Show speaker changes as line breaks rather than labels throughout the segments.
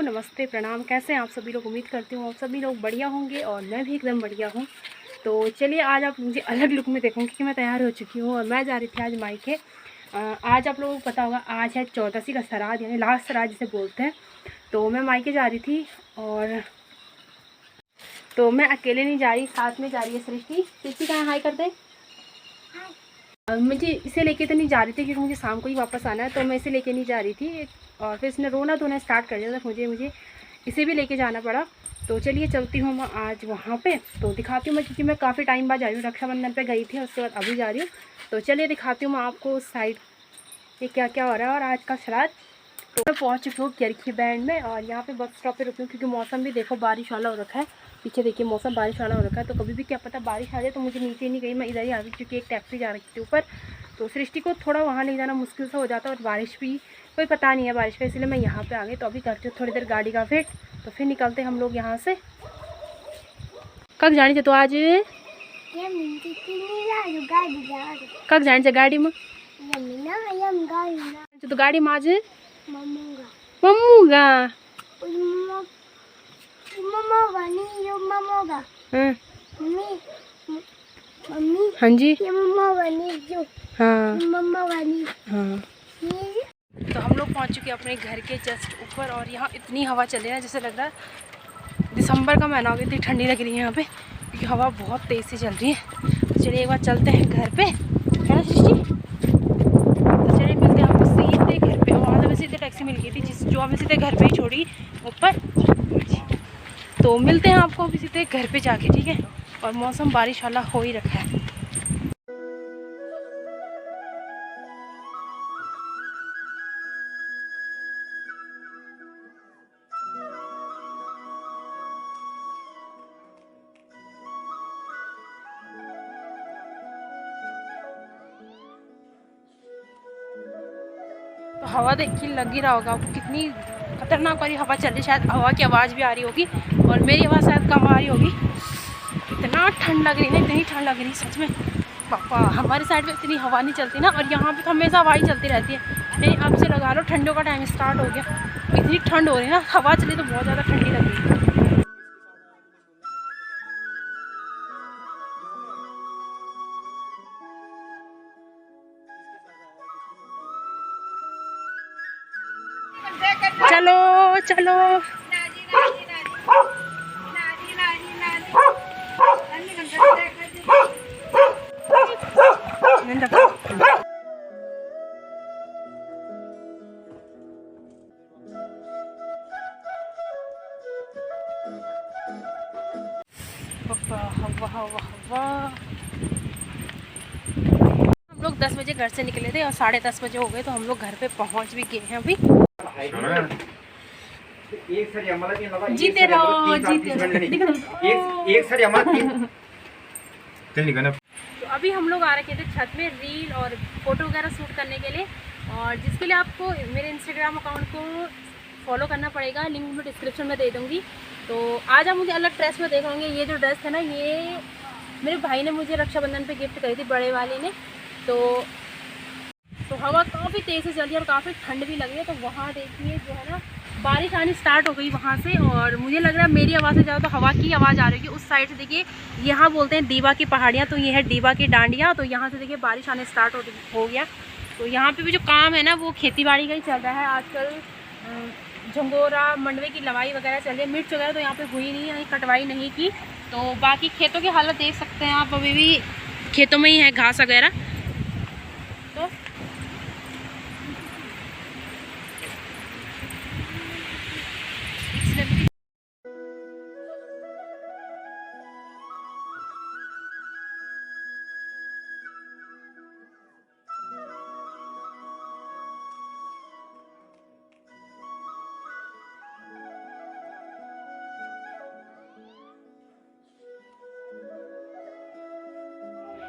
नमस्ते, प्रणाम। कैसे हैं आप सभी लोग? उम्मीद करती हूँ आप सभी लोग बढ़िया होंगे और मैं भी एकदम बढ़िया हूँ। तो चलिए आज आप मुझे अलग लुक में देखूँगी कि मैं तैयार हो चुकी हूँ और मैं जा रही थी आज मायके। आज आप लोगों को पता होगा आज है 14सी का श्राद्ध, यानी लास्ट श्राद्ध जिसे बोलते हैं। तो मैं मायके जा रही थी और तो मैं अकेले नहीं जा रही, साथ में जा रही है सृष्टि। सृष्टि कहाँ हाई कर दें? मुझे इसे लेके तो नहीं जा रही थी क्योंकि मुझे शाम को ही वापस आना है, तो मैं इसे लेके नहीं जा रही थी। और फिर इसने रोना धोना स्टार्ट कर दिया, तो मुझे इसे भी लेके जाना पड़ा। तो चलिए चलती हूँ मैं आज वहाँ पे, तो दिखाती हूँ मैं, क्योंकि मैं काफ़ी टाइम बाद जा रही हूँ। रक्षाबंधन पे गई थी, उसके बाद अभी जा रही हूँ। तो चलिए दिखाती हूँ मैं आपको उस साइड ये क्या क्या हो रहा है और आज का श्राद्ध। तो मैं पहुँच चुकी हूँ केरखी बैंड में और यहाँ पे बस स्टॉप पे रुकी हूँ क्योंकि मौसम भी देखो बारिश वाला हो रखा है। पीछे देखिए मौसम बारिश वाला हो रखा है, तो कभी भी क्या पता बारिश आ जाए। तो मुझे नीचे नहीं गई, मैं इधर ही आ गई क्योंकि एक टैक्सी जा रही थी ऊपर। तो सृष्टि को थोड़ा वहाँ ले जाना मुश्किल से हो जाता है और बारिश भी कोई पता नहीं है बारिश का, इसलिए मैं यहाँ पे आ गई। तो अभी करती हूँ थोड़ी देर गाड़ी का वेट, तो फिर निकलते हम लोग यहाँ से। कब जानी तो आज कब जानी गाड़ी में? तो गाड़ी में आज मम्मूगा। हाँ जी, हाँ हाँ। तो हम लोग पहुँच चुके हैं अपने घर के जस्ट ऊपर और यहाँ इतनी हवा चल रही है जैसे लग रहा है दिसंबर का महीना हो गया। इतनी ठंडी लग रही है यहाँ पे क्योंकि हवा बहुत तेज़ से चल रही है। तो चलिए एक बार चलते हैं घर पे, है ना सृष्टि? तो चलिए मिलते हैं आपको सीधे घर पे। वहाँ से हमें सीधे टैक्सी मिल गई थी जो हमें सीधे घर पे ही छोड़ी ऊपर। तो मिलते हैं आपको अभी सीधे घर पे जाके, ठीक है? और मौसम बारिश वाला हो ही रखा है। तो हवा देख के लग ही रहा होगा आपको कितनी खतरनाक वाली हवा चल रही है। शायद हवा की आवाज़ भी आ रही होगी और मेरी आवाज़ शायद कम आ रही होगी। इतना ठंड लग रही है ना, इतनी ठंड लग रही है सच में। पापा हमारे साइड में इतनी हवा नहीं चलती ना, और यहाँ पे तो हमेशा हवा ही चलती रहती है। नहीं अब से लगा लो ठंडों का टाइम स्टार्ट हो गया, इतनी ठंड हो रही है ना, हवा चली तो बहुत ज़्यादा ठंडी लग रही है। चलो चलो हवा हवा हवा। हम लोग 10 बजे घर से निकले थे और 10:30 बजे हो गए, तो हम लोग घर पे पहुंच भी गए हैं अभी। जीते रहो जीते रहो। तो अभी हम लोग आ रखे थे छत में रील और फोटो वगैरह शूट करने के लिए, और जिसके लिए आपको मेरे इंस्टाग्राम अकाउंट को फॉलो करना पड़ेगा, लिंक मैं डिस्क्रिप्शन में दे दूँगी। तो आज आप मुझे अलग ड्रेस में देख होंगे। ये जो ड्रेस है ना, ये मेरे भाई ने मुझे रक्षाबंधन पे गिफ्ट करी थी, बड़े वाले ने। तो हवा काफ़ी तेज़ से चल रही है और काफ़ी ठंड भी लग रही है। तो वहाँ देखिए जो है ना बारिश आनी स्टार्ट हो गई वहाँ से, और मुझे लग रहा है मेरी आवाज़ से ज़्यादा तो हवा की आवाज़ आ रही है। उस साइड से देखिए, यहाँ बोलते हैं दीवा की पहाड़ियाँ, तो ये है दीवा की डांडियाँ। तो यहाँ से देखिए बारिश आने स्टार्ट हो गया। तो यहाँ पे भी जो काम है ना वो खेती बाड़ी का ही चल रहा है आजकल। झंगोरा मंडवे की लवाई वगैरह चल रही है। मिर्च वगैरह तो यहाँ पे हुई नहीं है, कटवाई नहीं की। तो बाकी खेतों की हालत देख सकते हैं आप, अभी भी खेतों में ही है घास वगैरह। तो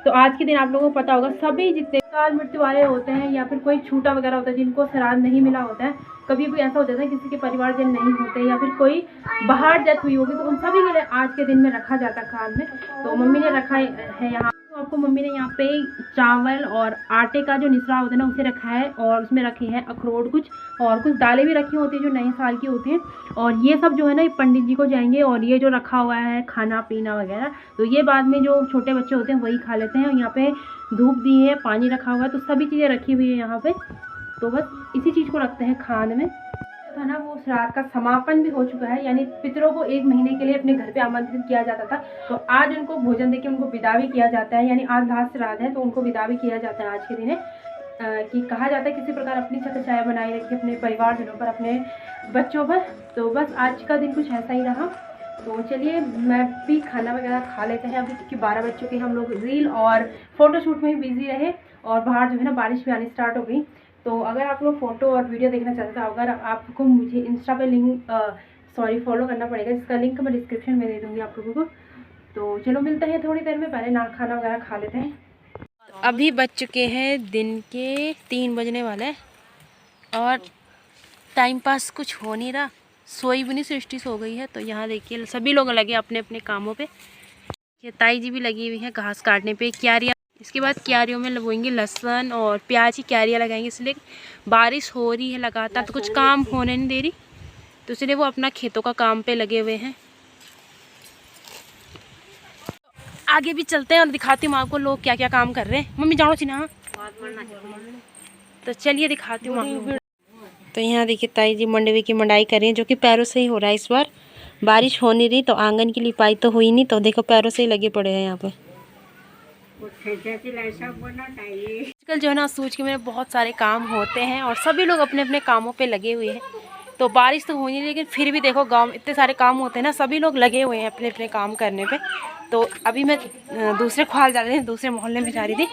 तो आज के दिन आप लोगों को पता होगा, सभी जितने काल मृत्यु वाले होते हैं या फिर कोई छूटा वगैरह होता है, जिनको श्राद्ध नहीं मिला होता है, कभी भी ऐसा हो जाता है किसी के परिवारजन नहीं होते या फिर कोई बाहर डेथ हुई होगी, तो उन सभी के लिए आज के दिन में रखा जाता है काल में। तो मम्मी ने रखा है यहाँ तो आपको मम्मी ने यहाँ पे चावल और आटे का जो निसरा होता है ना उसे रखा है, और उसमें रखे हैं अखरोट कुछ, और कुछ दालें भी रखी होती हैं जो नए साल की होती हैं। और ये सब जो है ना ये पंडित जी को जाएंगे, और ये जो रखा हुआ है खाना पीना वगैरह तो ये बाद में जो छोटे बच्चे होते हैं वही खा लेते हैं। और यहाँ पे धूप दी है, पानी रखा हुआ है, तो सभी चीज़ें रखी हुई है यहाँ पे। तो बस इसी चीज़ को रखते हैं खान में। था ना वो श्राद्ध का समापन भी हो चुका है, यानी पितरों को 1 महीने के लिए अपने घर पे आमंत्रित किया जाता था, तो आज उनको भोजन देके उनको विदा भी किया जाता है। यानी आज लास्ट श्राद्ध है तो उनको विदा भी किया जाता है आज के दिन है। कि कहा जाता है किसी प्रकार अपनी छत्र छाया बनाए रखिए अपने परिवारजनों पर, अपने बच्चों पर। तो बस आज का दिन कुछ ऐसा ही रहा। तो चलिए मैं भी खाना वगैरह खा लेते हैं अभी, क्योंकि 12 बज चुके। हम लोग रील और फोटोशूट में ही बिजी रहे, और बाहर जो है ना बारिश भी आनी स्टार्ट हो गई। तो अगर आप लोग फोटो और वीडियो देखना चाहते हो, अगर आपको मुझे इंस्टा पे लिंक फॉलो करना पड़ेगा, जिसका लिंक मैं डिस्क्रिप्शन में दे दूँगी आप लोगों को। तो चलो मिलते हैं थोड़ी देर में, पहले ना खाना वगैरह खा लेते हैं। अभी बज चुके हैं दिन के 3 बजने वाले, और टाइम पास कुछ हो नहीं रहा। सोई भी नहीं, सृष्टि सो गई है। तो यहाँ देखिए सभी लोग लगे अपने अपने कामों पे। ये ताई जी भी लगी हुई हैं घास काटने पे, क्यारियाँ। इसके बाद क्यारियों में लगवाएंगे लहसुन और प्याज की क्यारियाँ लगाएंगे, इसलिए बारिश हो रही है लगातार तो कुछ काम होने नहीं दे रही, तो इसलिए वो अपना खेतों का काम पे लगे हुए हैं। आगे भी चलते हैं और दिखाती हूँ आपको लोग क्या क्या काम कर रहे हैं। मम्मी जानो सी ना, तो चलिए दिखाती हूँ आपको। तो यहाँ देखिए ताई जी मंडवे की मंडाई कर रही है, जो कि पैरों से ही हो रहा है। इस बार बारिश हो नहीं रही तो आंगन की लिपाई तो हुई नहीं, तो देखो पैरों से ही लगे पड़े हैं यहाँ पे। आजकल जो है ना सूझ के मेरे बहुत सारे काम होते हैं, और सभी लोग अपने अपने कामों पे लगे हुए हैं। तो बारिश तो हो नहीं, लेकिन फिर भी देखो गांव में इतने सारे काम होते हैं ना, सभी लोग लगे हुए हैं अपने अपने काम करने पे। तो अभी मैं दूसरे ख्वाल जा रही थी, दूसरे मोहल्ले में जा रही थी।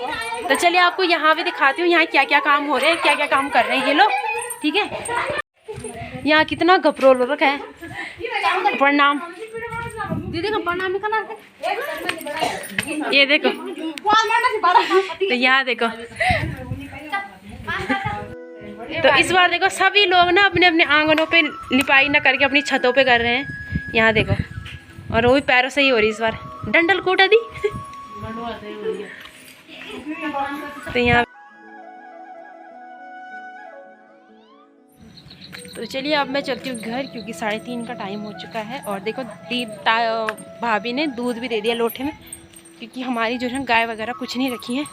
तो चलिए आपको यहाँ भी दिखाती हूँ यहाँ क्या क्या काम हो रहे हैं, क्या क्या काम कर रहे हैं ये लोग, ठीक है। यहाँ कितना गपरोल रखा है। प्रणाम दीदी का प्रणाम करना, ये देखो। तो यहाँ देखो, तो इस बार देखो सभी लोग ना अपने अपने आंगनों पे लिपाई ना करके अपनी छतों पे कर रहे हैं। यहाँ देखो, और वो भी पैरों से ही हो रही इस बार। डंडल कोटा दी। तो यहाँ तो चलिए अब मैं चलती हूँ घर, क्योंकि 3:30 का टाइम हो चुका है। और देखो भाभी ने दूध भी दे दिया लोटे में, क्योंकि हमारी जो है गाय वगैरह कुछ नहीं रखी है,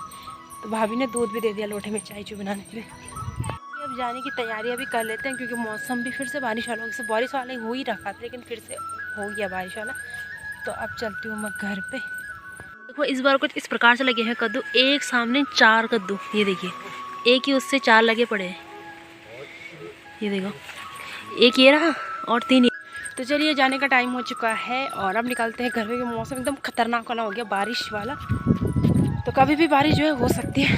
तो भाभी ने दूध भी दे दिया लोटे में चाय चू बनाने के लिए। अब जाने की तैयारियां भी कर लेते हैं, क्योंकि मौसम भी फिर से बारिश वाला हो, बारिश वाला हो ही रखा था लेकिन फिर से हो गया बारिश वाला। तो अब चलती हूँ मैं घर पे। देखो इस बार कुछ इस प्रकार से लगे हैं कद्दू, एक सामने 4 कद्दू, ये देखिए एक ही उससे 4 लगे पड़े हैं। ये देखो एक ये रहा और 3 ये। तो चलिए जाने का टाइम हो चुका है, और अब निकलते हैं घर पे। मौसम एकदम खतरनाक वाला हो गया बारिश वाला, तो कभी भी बारिश जो है हो सकती है,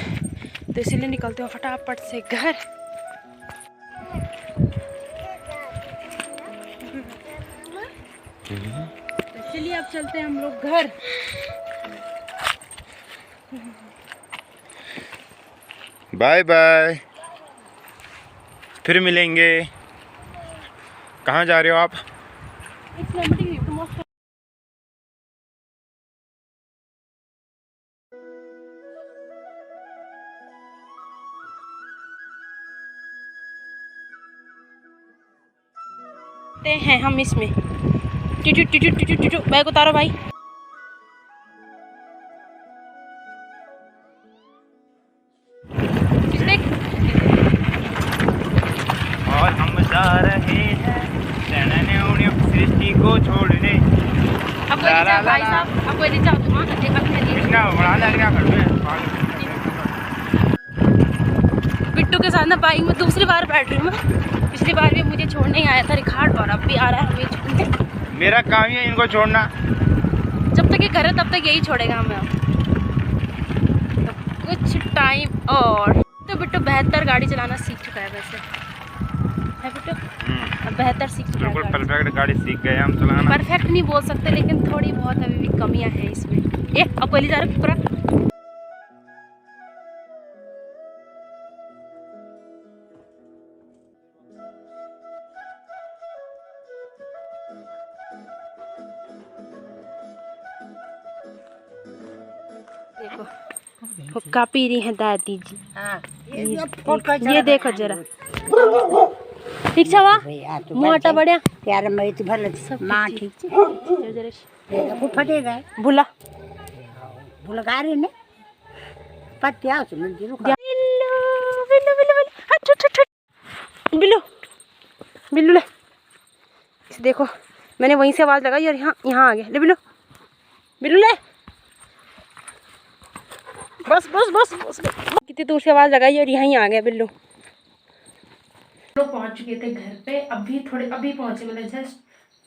तो इसीलिए निकलते हैं फटाफट से घर। तो चलिए अब चलते हैं हम लोग घर।
बाय बाय, फिर मिलेंगे। कहाँ जा रहे हो आप?
हैं हम इसमें टिटू टिटू टिटू टिटू, बैग उतारो भाई।
और हम जा रहे हैं सृष्टि को छोड़ने।
अब भाई साहब अब कोई जाओ तुम बिट्टू के साथ ना बाइक में दूसरी बार बैठ रही हूँ मैं। पिछली बार भी मुझे छोड़ने ही आया था रिखार्ड, और अब भी आ रहा है हमें छोड़ने।
मेरा काम ही है इनको छोड़ना।
जब तक ये घर है तब तक यही छोड़ेगा हमें। अब तो कुछ टाइम और तो बिट्टू 72 गाड़ी चलाना सीख चुका है वैसे है बिट्टू। अब 72 सीख चुका है।
बिल्कुल परफेक्ट गाड़ी सीख गए हम चलाना।
परफेक्ट नहीं बोल सकते, लेकिन थोड़ी बहुत अभी भी कमियां हैं इसमें। अब पहले जा रहा पूरा। देखो हुक्का पी रही है दादी जी।
हाँ
ये देखो जरा ठीक छा मोटा बढ़िया
प्यार मई तो भल माँ ठीक छे को फटे गए
भूला
भुलगा रहे ने पत्ते आओ सुन दिलो
बिल्लू बिल्लू बिल्लू बिल्लू बिल्लू बिल्लू ले इसे देखो मैंने वहीं से आवाज़ लगाई और यहाँ आ गया। ले बिल्लू बिल्लू ले बस बस बस बस कितनी दूर से आवाज़ लगाई और यहीं आ गया बिल्लू। लोग पहुंच चुके थे घर पे, अभी पहुंचे मतलब जस्ट।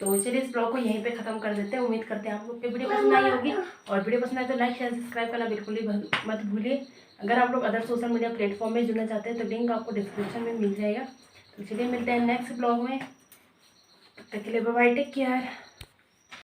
तो चलिए इस ब्लॉग को यहीं पे ख़त्म कर देते हैं। उम्मीद करते हैं आप लोग को वीडियो पसंद आई होगी और वीडियो पसंद आए तो लाइक शेयर सब्सक्राइब करना बिल्कुल ही मत भूलिए। अगर आप लोग अदर सोशल मीडिया प्लेटफॉर्म में जुड़ना चाहते हैं तो लिंक आपको डिस्क्रिप्शन में मिल जाएगा। तो चलिए मिलते हैं नेक्स्ट ब्लॉग में, तब तक के लिए बाय बाय, टेक केयर।